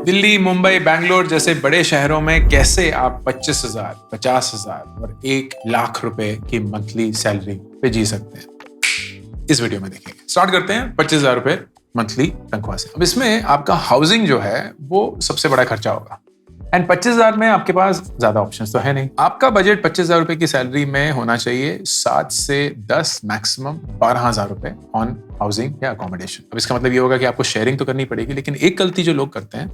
दिल्ली, मुंबई, बैंगलोर जैसे बड़े शहरों में कैसे आप 25,000, 50,000 और 1,00,000 रुपए की मंथली सैलरी पे जी सकते हैं, इस वीडियो में देखेंगे। स्टार्ट करते हैं 25,000 रुपए मंथली तनख्वाह से। अब इसमें आपका हाउसिंग जो है वो सबसे बड़ा खर्चा होगा एंड 25,000 में आपके पास ज्यादा ऑप्शंस तो है नहीं। आपका बजट 25,000 रुपए की सैलरी में होना चाहिए 7 से 10 मैक्सिमम 12,000 रुपए ऑन हाउसिंग या अकोमोडेशन। अब इसका मतलब ये होगा कि आपको शेयरिंग तो करनी पड़ेगी, लेकिन एक गलती जो लोग करते हैं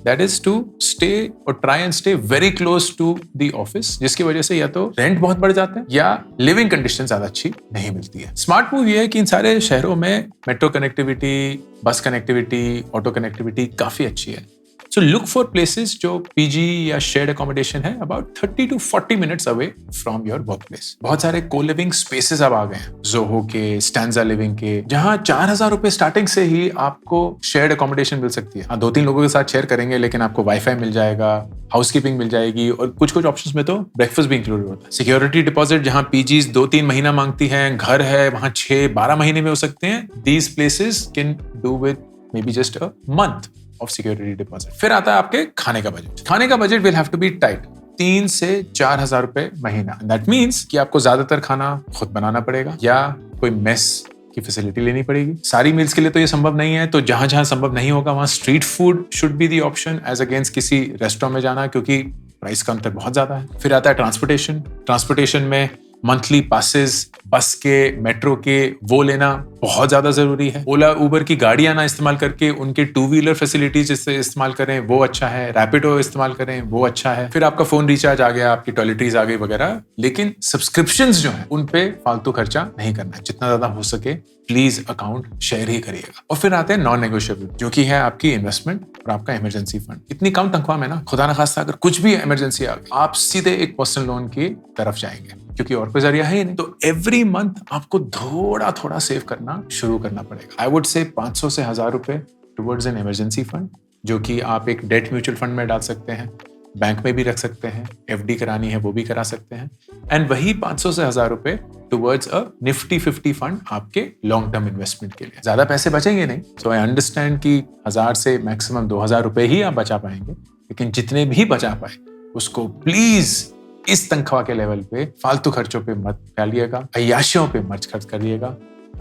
दैट इज टू स्टे और try and stay very close to the office, जिसकी वजह से या तो रेंट बहुत बढ़ जाते हैं या लिविंग कंडीशन ज्यादा अच्छी नहीं मिलती है। स्मार्ट मूव ये है कि इन सारे शहरों में मेट्रो कनेक्टिविटी, बस कनेक्टिविटी, ऑटो कनेक्टिविटी काफी अच्छी है। So look for places जो PG या shared accommodation है about 30 to 40 minutes away from your workplace। बहुत सारे co-living spaces अब आ गए हैं, Zoho के, Stanza Living के, जहाँ 4,000 रुपए स्टार्टिंग से ही आपको shared accommodation मिल सकती है। हाँ, 2-3 लोगों के साथ शेयर करेंगे, लेकिन आपको वाईफाई मिल जाएगा, हाउसकीपिंग मिल जाएगी और कुछ ऑप्शंस में तो ब्रेकफास्ट भी इंक्लूडेड होता है। सिक्योरिटी डिपॉजिट जहाँ PGs 2-3 महीना मांगती हैं, घर है वहाँ 6-12 महीने में हो सकते हैं। These places can do with maybe just a month of security deposit। फिर आता है आपके खाने का बजट। खाने का budget will have to be tight, 3 से 4,000 रुपए महीना। That means कि आपको ज्यादातर खाना खुद बनाना पड़ेगा या कोई मेस की फैसिलिटी लेनी पड़ेगी। सारी मील्स के लिए तो ये संभव नहीं है, तो जहां जहां संभव नहीं होगा वहां street food should be the option as against किसी रेस्टोरेंट में जाना, क्योंकि प्राइस का अंतर बहुत ज्यादा है। फिर आता है ट्रांसपोर्टेशन में मंथली पासेस, बस के, मेट्रो के, वो लेना बहुत ज्यादा जरूरी है। ओला उबर की गाड़ियां ना इस्तेमाल करके उनके 2-व्हीलर फैसिलिटीज इस्तेमाल करें, वो अच्छा है। रैपिडो इस्तेमाल करें, वो अच्छा है। फिर आपका फोन रिचार्ज आ गया, आपकी टॉयलेटरीज आ गई वगैरह, लेकिन सब्सक्रिप्शंस जो है उन पे फालतू खर्चा नहीं करना है। जितना ज्यादा हो सके प्लीज अकाउंट शेयर ही करिएगा। और फिर आते हैं नॉन नेगोशिएबल, जो कि है आपकी इन्वेस्टमेंट और आपका इमरजेंसी फंड। इतनी कम तनख्वाह में ना, खुदा ना खास्ता अगर कुछ भी इमरजेंसी आ गई, आप सीधे एक पर्सनल लोन की तरफ जाएंगे, क्योंकि और कोई जरिया है ही नहीं। तो एवरी मंथ आपको थोड़ा थोड़ा सेव करना शुरू करना पड़ेगा। आई वुड से 500 से 1,000 रुपए टुवर्ड्स एन इमरजेंसी फंड, जो कि आप एक डेट म्यूचुअल फंड में डाल सकते हैं, बैंक में भी रख सकते हैं, FD करानी है वो भी करा सकते हैं, एंड वही 500 से 1,000 रुपए टुवर्ड्स अ निफ्टी 50 फंड आपके लॉन्ग टर्म इन्वेस्टमेंट के लिए। ज्यादा पैसे बचेंगे नहीं, सो आई अंडरस्टैंड कि 1,000 से मैक्सिमम 2,000 रुपए ही आप बचा पाएंगे, लेकिन जितने भी बचा पाए उसको प्लीज इस तनख्वाह के लेवल पे फालतू खर्चों पे मत डालिएगा, अय्याशियों पे मत खर्च करिएगा,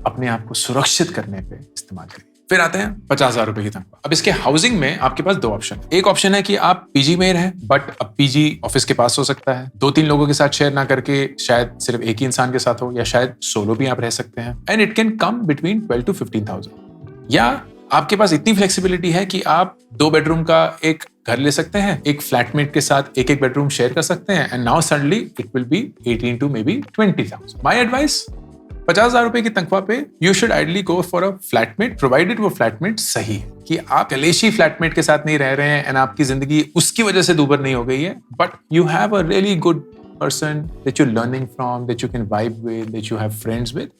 अपने आप को सुरक्षित करने पे इस्तेमाल करिए। फिर आते हैं 50,000 रुपए की तनख्वाह। अब इसके हाउसिंग में आपके पास 2 ऑप्शन है। एक ऑप्शन है कि आप PG में रहें, बट अब PG ऑफिस के पास हो सकता है, 2-3 लोगों के साथ शेयर ना करके शायद सिर्फ एक ही इंसान के साथ हो, या शायद सोलो भी आप रह सकते हैं, and it can come between 12 to 15,000। या आपके पास इतनी फ्लेक्सिबिलिटी है कि आप 2 बेडरूम का एक घर ले सकते हैं, एक फ्लैटमेट के साथ एक बेडरूम शेयर कर सकते हैं, and now suddenly it will be 18 to maybe 20,000। My advice, 50,000 रुपए की तनख्वाह पे you should ideally go for a flatmate, provided वो फ्लैटमेट सही है, कि आप कलेशी फ्लैटमेट के साथ नहीं रह रहे हैं एंड आपकी जिंदगी उसकी वजह से दूभर नहीं हो गई है, but you have a really good person that you're learning from, that you can vibe with, that you have friends with,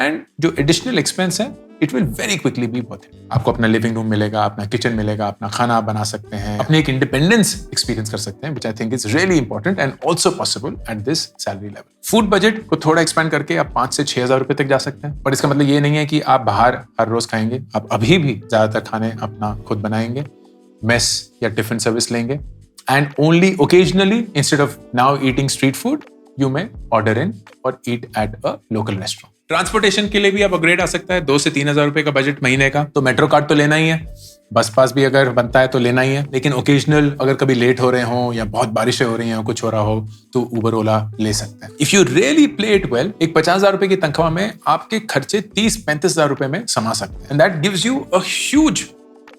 and जो additional expense है it will very quickly be worth it। आपको अपना living room मिलेगा, अपना kitchen मिलेगा, अपना खाना आप बना सकते हैं, अपने एक इंडिपेंडेंस एक्सपीरियंस कर सकते हैं, which I think is really important and also possible at this salary level। Food budget को थोड़ा एक्सपेंड करके आप 5 से 6,000 रुपए तक जा सकते हैं, पर इसका मतलब ये नहीं है कि आप बाहर हर रोज खाएंगे। आप अभी भी ज्यादातर खाने अपना खुद बनाएंगे, मेस या टिफिन सर्विस लेंगे, and only occasionally, instead of now eating street food, you may order in or eat at a local restaurant। Transportation के लिए भी आप अपग्रेड आ सकता है, 2 से 3,000 रुपए का बजट महीने का, तो मेट्रो कार्ड तो लेना ही है, बस पास भी अगर बनता है तो लेना ही है, लेकिन ओकेजनल अगर कभी लेट हो रहे हो या बहुत बारिशें हो रही हैं, कुछ हो रहा हो, तो उबर ओला ले सकते हैं। If you really play it well, एक 50,000 रुपए की तनख्वाह में आपके खर्चे 30-35,000 रुपए में समा सकते हैं, and that gives you a huge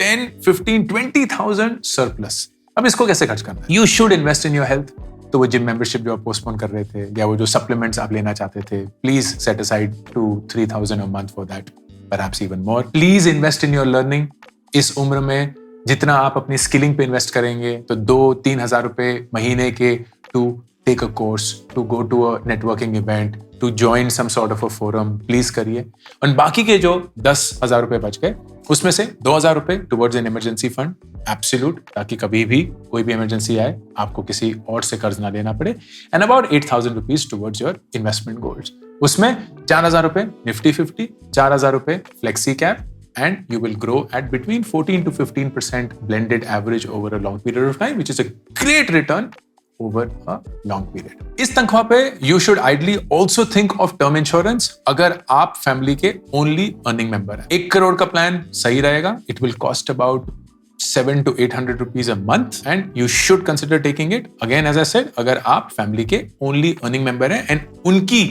10, 15, 20,000 surplus. अब इसको कैसे खर्च करना है? You should invest in your health. तो वो जिम मेंबरशिप जो आप पोस्टपोन कर रहे थे, या वो जो सप्लीमेंट्स आप लेना चाहते थे, please set aside 2-3,000 a month for that, perhaps even more. Please invest in your learning. इस उम्र में जितना आप अपनी स्किलिंग पे इन्वेस्ट करेंगे, तो 2-3,000 रुपए महीने के to take a course, to go to a networking event, to join some sort of a forum, please करिए। और बाकी के जो 10,000 रुपए बच गए, उसमें से 2,000 रुपए towards an emergency fund, absolute, ताकि कभी भी कोई भी इमरजेंसी आए आपको किसी और से कर्ज ना लेना पड़े, and about 8,000 rupees towards your investment goals. उसमें 4,000 रुपए निफ्टी 50, 4,000 रुपए flexi cap, and you will grow at between 14 to 15% blended average over a long period of time, which is a great return over a long period. इस तनख्वाह पे you should ideally also think of term insurance अगर आप family के only earning member हैं। 1 करोड़ का plan सही रहेगा। It will cost about 700 to 800 rupees a month and you should consider taking it. Again, as I said, अगर आप family के only earning member हैं and उनकी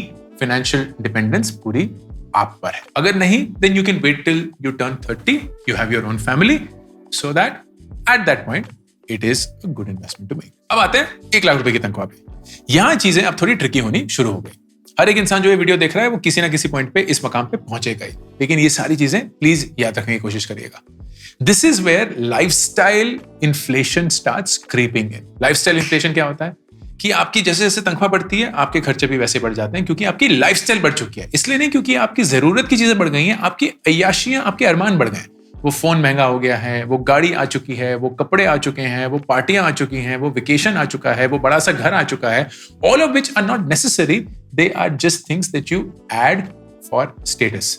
financial dependence पूरी आप पर है। अगर नहीं, then you can wait till you turn 30, you have your own family, so that at that point it is a good investment to make. अब आते हैं 1 लाख रुपए की तनख्वाह पे। यहां चीजें अब थोड़ी ट्रिकी होनी शुरू हो गई। हर एक इंसान जो ये वीडियो देख रहा है वो किसी ना किसी पॉइंट पे इस मकाम पे पहुंचेगा ही, लेकिन ये सारी चीजें प्लीज याद रखने की कोशिश करिएगा। This is where lifestyle inflation starts creeping in. Lifestyle inflation क्या होता है कि आपकी जैसे जैसे तनख्वाह बढ़ती है आपके खर्चे भी वैसे बढ़ जाते हैं, क्योंकि आपकी लाइफस्टाइल बढ़ चुकी है। इसलिए नहीं क्योंकि आपकी जरूरत की चीजें बढ़ गई हैं, आपकी अय्याशियां, आपके अरमान बढ़ गए। वो फोन महंगा हो गया है, वो गाड़ी आ चुकी है, वो कपड़े आ चुके हैं, वो पार्टियां आ चुकी हैं, वो वेकेशन आ चुका है, वो बड़ा सा घर आ चुका है। All of which are not necessary, they are just things that you add for status.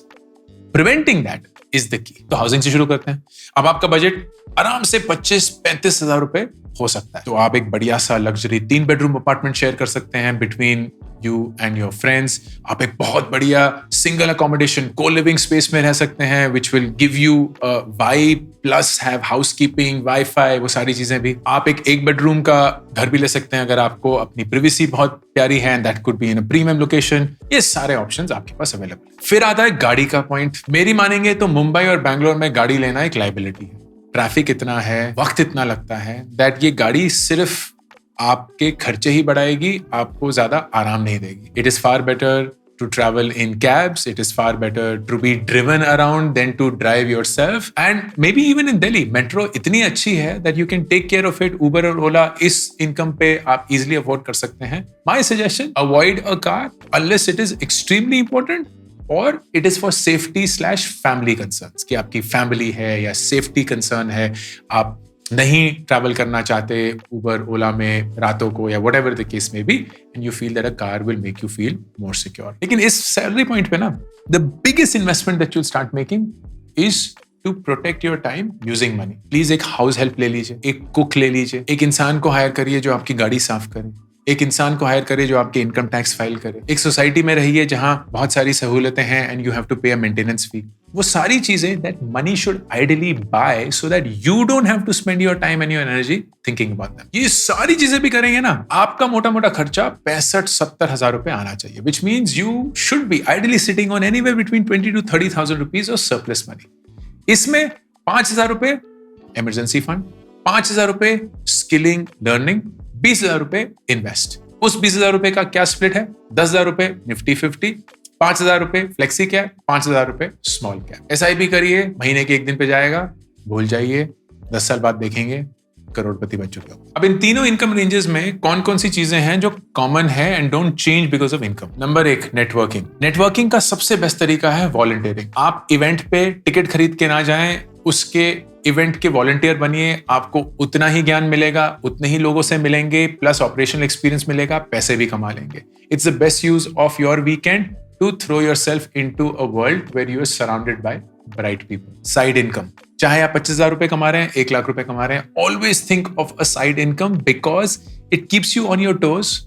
Preventing that is the key. तो हाउसिंग से शुरू करते हैं। अब आपका बजट आराम से 25-35 हजार रुपए हो सकता है, तो आप एक बढ़िया सा लग्जरी 3 बेडरूम अपार्टमेंट शेयर कर सकते हैं between you and your friends. आप एक बहुत बढ़िया सिंगल अकोमोडेशन को लिविंग स्पेस में रह सकते हैं, which will give you vibe plus have housekeeping, wifi, वो सारी चीजें भी। आप एक बेडरूम का घर भी ले सकते हैं अगर आपको अपनी प्रिवेसी बहुत प्यारी है, and that could be in a premium location. ये सारे ऑप्शंस आपके पास अवेलेबल। फिर आता है गाड़ी का पॉइंट। मेरी मानेंगे तो मुंबई और बैंगलोर में गाड़ी लेना एक लाइबिलिटी है। ट्रैफिक इतना है, वक्त इतना लगता है दैट ये गाड़ी सिर्फ आपके खर्चे ही बढ़ाएगी, आपको ज्यादा आराम नहीं देगी। It is far better to travel in cabs, it is far better to be driven around than to drive yourself. And maybe even in Delhi metro इतनी अच्छी है that you can take care of it. Uber और ओला इस income पे आप easily afford कर सकते हैं। My suggestion, avoid a car unless it is extremely important और it is for safety slash family concerns, कि आपकी फैमिली है या सेफ्टी कंसर्न है, आप नहीं ट्रैवल करना चाहते उबर ओला में रातों को या वट एवर द केस में बी, and you feel that a car will make you feel more secure. लेकिन इस सैलरी पॉइंट पे ना the biggest investment that you start making is to protect your time using money. Please एक house help ले लीजिए, एक cook ले लीजिए, एक इंसान को हायर करिए जो आपकी गाड़ी साफ करे, एक इंसान को हायर करे जो आपके इनकम टैक्स फाइल करे, एक सोसाइटी में रहिए जहां बहुत सारी सहूलतें हैं एंड यू हैव टू पे अ मेंटेनेंस फी। वो सारी चीजें that money should ideally buy so that you don't have to spend your time and your energy thinking about them. ये सारी चीजें भी करेंगे ना, आपका मोटा मोटा खर्चा 65-70 हजार रुपए आना चाहिए, which means you should be ideally sitting on anywhere between 20 to 30,000 rupees of surplus money. इसमें 5,000 रुपए इमरजेंसी फंड, 5,000 रुपए स्किलिंग लर्निंग, 20,000 रुपए इन्वेस्ट। उस 20,000 रुपए का क्या स्प्लिट है? 10,000 रुपए निफ्टी 50, 5,000 रुपए फ्लेक्सी कैप, 5,000 रुपए स्मॉल कैप। SIP करिए, महीने के 1 दिन पे जाएगा, भूल जाइए, 10 साल बाद देखेंगे करोड़पति बन चुके हो। अब इन तीनों इनकम रेंजेस में कौन कौन सी चीजें हैं जो कॉमन है and don't change because of income? Number 1, networking. Networking का सबसे बेस्ट तरीका है वॉलंटियरिंग। आप इवेंट पे टिकट खरीद के ना जाएं, उसके इवेंट के वॉलंटियर बनिए, आपको उतना ही ज्ञान मिलेगा, उतने ही लोगों से मिलेंगे, प्लस ऑपरेशनल एक्सपीरियंस मिलेगा, पैसे भी कमा लेंगे। It's the best use of your weekend to throw yourself into a world where you are surrounded by bright people. Side income, चाहे आप 25,000 रुपए कमा रहे हैं, 1 लाख रुपए कमा रहे हैं, always think of a side income because it keeps you on your toes,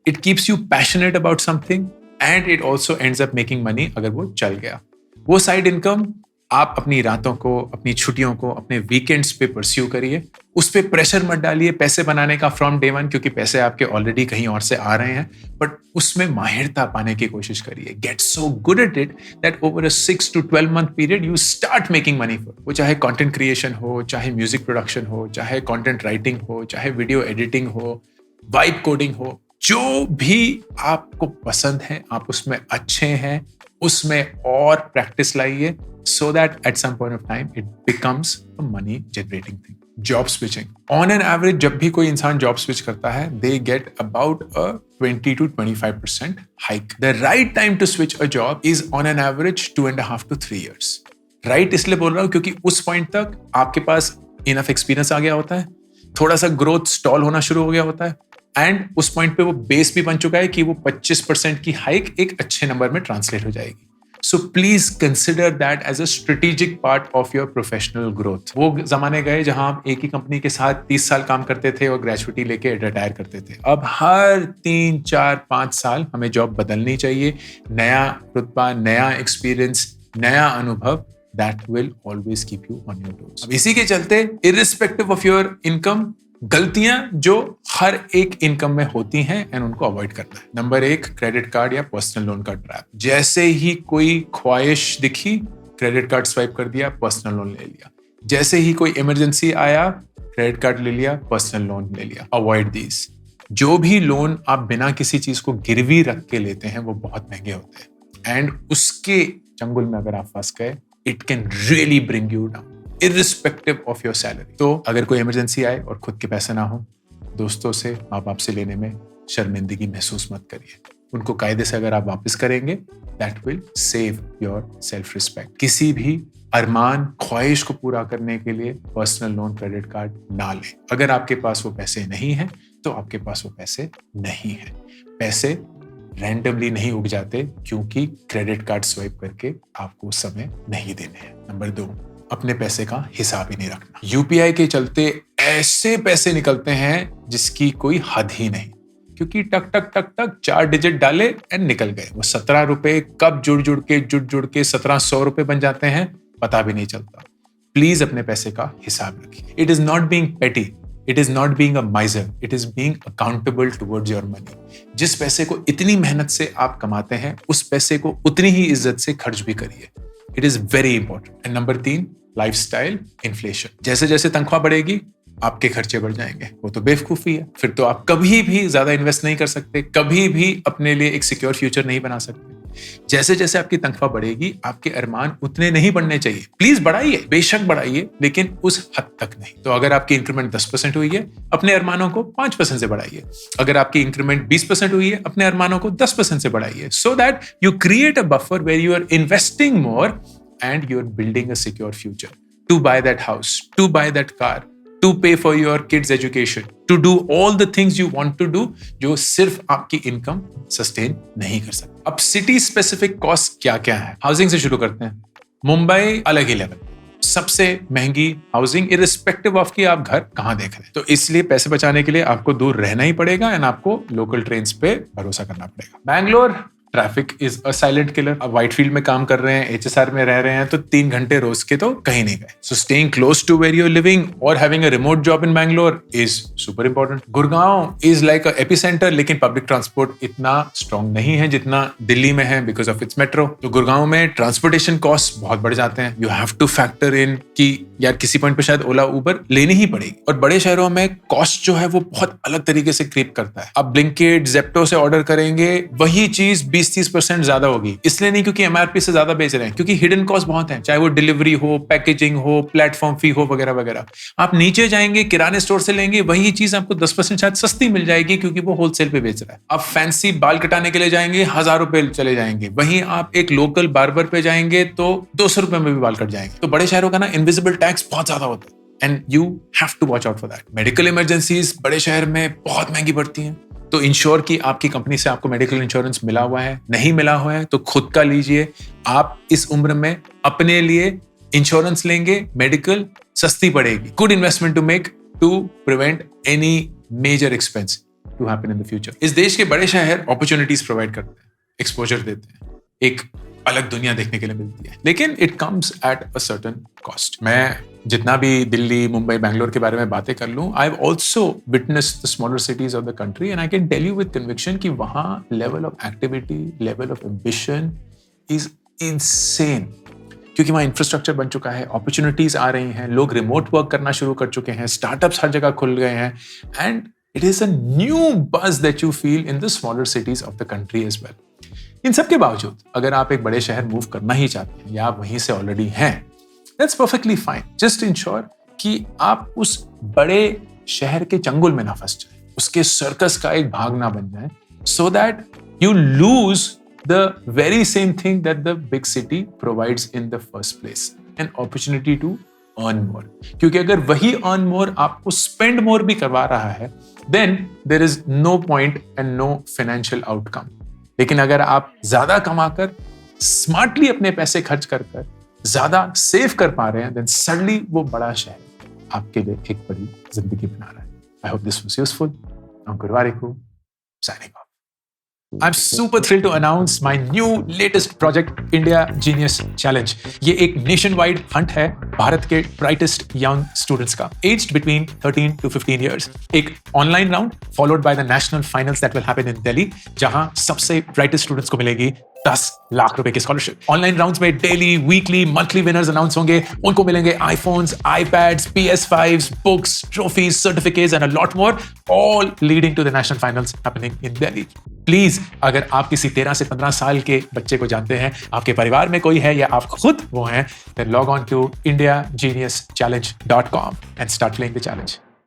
it keeps you passionate about something and it also ends up making money अगर वो चल गया। वो साइड इनकम आप अपनी रातों को, अपनी छुट्टियों को, अपने वीकेंड्स पे परस्यू करिए। उस पे प्रेशर मत डालिए पैसे बनाने का फ्रॉम डे वन, क्योंकि पैसे आपके ऑलरेडी कहीं और से आ रहे हैं, बट उसमें माहिरता पाने की कोशिश करिए। Get so good at it that over a 6 to 12 month period you start making money for. वो चाहे कंटेंट क्रिएशन हो, चाहे म्यूजिक प्रोडक्शन हो, चाहे कंटेंट राइटिंग हो, चाहे वीडियो एडिटिंग हो, वाइब कोडिंग हो, जो भी आपको पसंद है, आप उसमें अच्छे हैं, उसमें और प्रैक्टिस लाइए so that at some point of time it becomes a money generating thing. Job switching. On an average, जब भी कोई इंसान job switch करता है, they get about a 20 to 25% hike. The right time to switch a job is on an average 2.5 to 3 years. Right इसलिए बोल रहा हूँ क्योंकि उस point तक आपके पास enough experience आ गया होता है, थोड़ा सा growth stall होना शुरू हो गया होता है, एंड उस पॉइंट पे वो बेस भी बन चुका है कि वो 25% की हाइक एक अच्छे नंबर में ट्रांसलेट हो जाएगी। So please consider that as a strategic part of your professional growth. वो जमाने गए जहां आप एक ही कंपनी के साथ 30 साल काम करते थे और ग्रेजुएटी लेके रिटायर करते थे. अब हर 3, 4, 5 साल हमें जॉब बदलनी चाहिए. नया रुतबा, नया एक्सपीरियंस, नया अनुभव, that will always keep you on your toes. अब इसी के चलते irrespective of your income, गलतियां जो हर एक इनकम में होती हैं एंड उनको अवॉइड करना है. नंबर 1, क्रेडिट कार्ड या पर्सनल लोन का ट्रैप. जैसे ही कोई ख्वाहिश दिखी, क्रेडिट कार्ड स्वाइप कर दिया, पर्सनल लोन ले लिया. जैसे ही कोई इमरजेंसी आया, क्रेडिट कार्ड ले लिया, पर्सनल लोन ले लिया. Avoid this. जो भी लोन आप बिना किसी चीज को गिरवी रख के लेते हैं वो बहुत महंगे होते हैं एंड उसके चंगुल में अगर आप फंस गए, it can really bring you down irrespective of your salary. तो अगर कोई इमरजेंसी आए और खुद के पैसे ना हो, दोस्तों से, माँ बाप से लेने में शर्मिंदगी महसूस मत करिए. उनको कायदे से अगर आप वापस करेंगे, that will save your self respect. किसी भी अरमान, ख्वाहिश को पूरा करने के लिए पर्सनल लोन, क्रेडिट कार्ड ना लें. अगर आपके पास वो पैसे नहीं हैं, तो आपके पास वो पैसे नहीं हैं. पैसे रैंडमली नहीं उग जाते क्योंकि क्रेडिट कार्ड स्वाइप करके आपको समय नहीं देने हैं. नंबर 2, अपने पैसे का हिसाब ही नहीं रखना. यूपीआई के चलते ऐसे पैसे निकलते हैं जिसकी कोई हद ही नहीं, क्योंकि टक टक टक टक 4 डिजिट डाले एंड निकल गए. वो 17 रुपए कब जुड़ जुड़ के 1700 रुपए बन जाते हैं, पता भी नहीं चलता. प्लीज अपने पैसे का हिसाब रखिए. इट इज नॉट बीइंग पेटी, it is not being a माइजर, it is being accountable towards your money. जिस पैसे को इतनी मेहनत से आप कमाते हैं, उस पैसे को उतनी ही इज्जत से खर्च भी करिए. It is very important. And number 3, lifestyle inflation. जैसे जैसे तनख्वाह बढ़ेगी, आपके खर्चे बढ़ जाएंगे. वो तो बेवकूफी है. फिर तो आप कभी भी ज्यादा इन्वेस्ट नहीं कर सकते, कभी भी अपने लिए एक सिक्योर फ्यूचर नहीं बना सकते. जैसे जैसे आपकी तनख्वाह बढ़ेगी, आपके अरमान उतने नहीं बढ़ने चाहिए. प्लीज बढ़ाइए, बेशक बढ़ाइए, लेकिन उस हद तक नहीं. तो अगर आपकी इंक्रीमेंट 10% हुई है, अपने अरमानों को 5% से बढ़ाइए. अगर आपकी इंक्रीमेंट 20% हुई है, अपने अरमानों को 10% से बढ़ाइए. So that you create a buffer where you are investing more and you're building a secure future to buy that house, to buy that car, to pay for your kids' education, to do all the things you want to do, जो सिर्फ आपकी income sustain नहीं कर सकती. अब city specific cost क्या क्या है? हाउसिंग से शुरू करते हैं. मुंबई अलग ही लेवल, सबसे महंगी हाउसिंग इररिस्पेक्टिव ऑफ कि आप घर कहां देख रहे हैं. तो इसलिए पैसे बचाने के लिए आपको दूर रहना ही पड़ेगा एंड आपको लोकल ट्रेन्स पे भरोसा करना पड़ेगा. Bangalore, traffic is a silent killer. अब व्हाइटफील्ड में काम कर रहे हैं, एचएसआर में रह रहे हैं, तो 3 घंटे रोज के तो कहीं नहीं गए. So staying close to where you are living और having a remote job in Bangalore is super important. Gurgaon is like a epicenter, लेकिन पब्लिक ट्रांसपोर्ट इतना स्ट्रॉन्ग नहीं है जितना दिल्ली में है बिकॉज ऑफ इट्स मेट्रो. तो गुड़गांव में ट्रांसपोर्टेशन कॉस्ट बहुत बढ़ जाते हैं. You have two factor in कि यार किसी पॉइंट पे शायद ओला उबर लेनी ही पड़ेगी. और बड़े शहरों में कॉस्ट जो है वो बहुत अलग तरीके से क्रीप करता है. आप ब्लिंकिट, ज़ेप्टो से ऑर्डर करेंगे, वही चीज 20-30% ज्यादा होगी. इसलिए नहीं क्योंकि एमआरपी से ज्यादा बेच रहे हैं, क्योंकि हिडन कॉस्ट बहुत है, चाहे वो डिलीवरी हो, पैकेजिंग हो, प्लेटफॉर्म फी हो, वगैरह वगैरह. आप नीचे जाएंगे, किराने स्टोर से लेंगे, वही चीज आपको 10% शायद सस्ती मिल जाएगी क्योंकि वो होलसेल पे बेच रहा है. आप फैंसी बाल कटाने के लिए जाएंगे, 1000 रुपए चले जाएंगे. वहीं आप एक लोकल बार्बर पे जाएंगे तो 200 रुपए में भी बाल कट जाएंगे. तो बड़े शहरों का ना इनविजिबल टैक्स बहुत ज्यादा होता है and you have to watch out for that. Medical emergencies बड़े शहर में बहुत महंगी पड़ती हैं. तो इंश्योर कि आपकी कंपनी से आपको मेडिकल इंश्योरेंस मिला हुआ है. नहीं मिला हुआ है तो खुद का लीजिए. आप इस उम्र में अपने लिए इंश्योरेंस लेंगे, मेडिकल सस्ती पड़ेगी. Good investment to make to prevent any major expense to happen in the future. इस देश के बड़े शहर अपॉर्चुनिटीज प्रोवाइड करते हैं, एक्सपोजर देते हैं, एक अलग दुनिया देखने के लिए मिलती है, लेकिन it comes at a certain cost. मैं जितना भी दिल्ली, मुंबई, बैंगलोर के बारे में बातें कर लूं, I have also witnessed the smaller cities of the country and I can tell you with conviction कि वहां level of activity, level of ambition is insane. क्योंकि वहाँ इंफ्रास्ट्रक्चर बन चुका है, अपॉर्चुनिटीज आ रही हैं, लोग रिमोट वर्क करना शुरू कर चुके हैं, स्टार्टअप्स हर जगह खुल गए हैं and it is a new buzz that you feel in the smaller cities of the country as well. इन सब के बावजूद अगर आप एक बड़े शहर मूव करना ही चाहते हैं या आप वहीं से ऑलरेडी हैं, that's perfectly fine. Just ensure कि आप उस बड़े शहर के चंगुल में ना फंस जाए, उसके सर्कस का एक भाग ना बन जाए, सो that you lose the very same thing that the big city provides in the first place, an opportunity to earn more. क्योंकि अगर वही earn more आपको spend more भी करवा रहा है, then there is no point and no financial outcome. लेकिन अगर आप ज्यादा कमाकर स्मार्टली अपने पैसे खर्च कर ज्यादा सेव कर पा रहे हैं, देन सडनली वो बड़ा शहर आपके लिए एक बड़ी जिंदगी बना रहा है। I hope this was useful. Ankur Warikoo signing off. I'm super thrilled to announce my new latest project, India Genius Challenge. ये एक nationwide hunt है भारत के brightest young students का, aged between 13 to 15 years. एक online round followed by the national finals that will happen in Delhi, जहां सबसे brightest students को मिलेगी 10 लाख रुपए की स्कॉलरशिप। ऑनलाइन राउंड्स में daily, weekly, monthly winners announce होंगे। उनको मिलेंगे iPhones, iPads, PS5s, books, trophies, certificates and a lot more, all leading to the national finals happening in Delhi. Please, अगर आप किसी 13 से 15 साल के बच्चे को जानते हैं, आपके परिवार में कोई है या आप खुद वो हैं, then log on to indiageniuschallenge.com and start playing the challenge.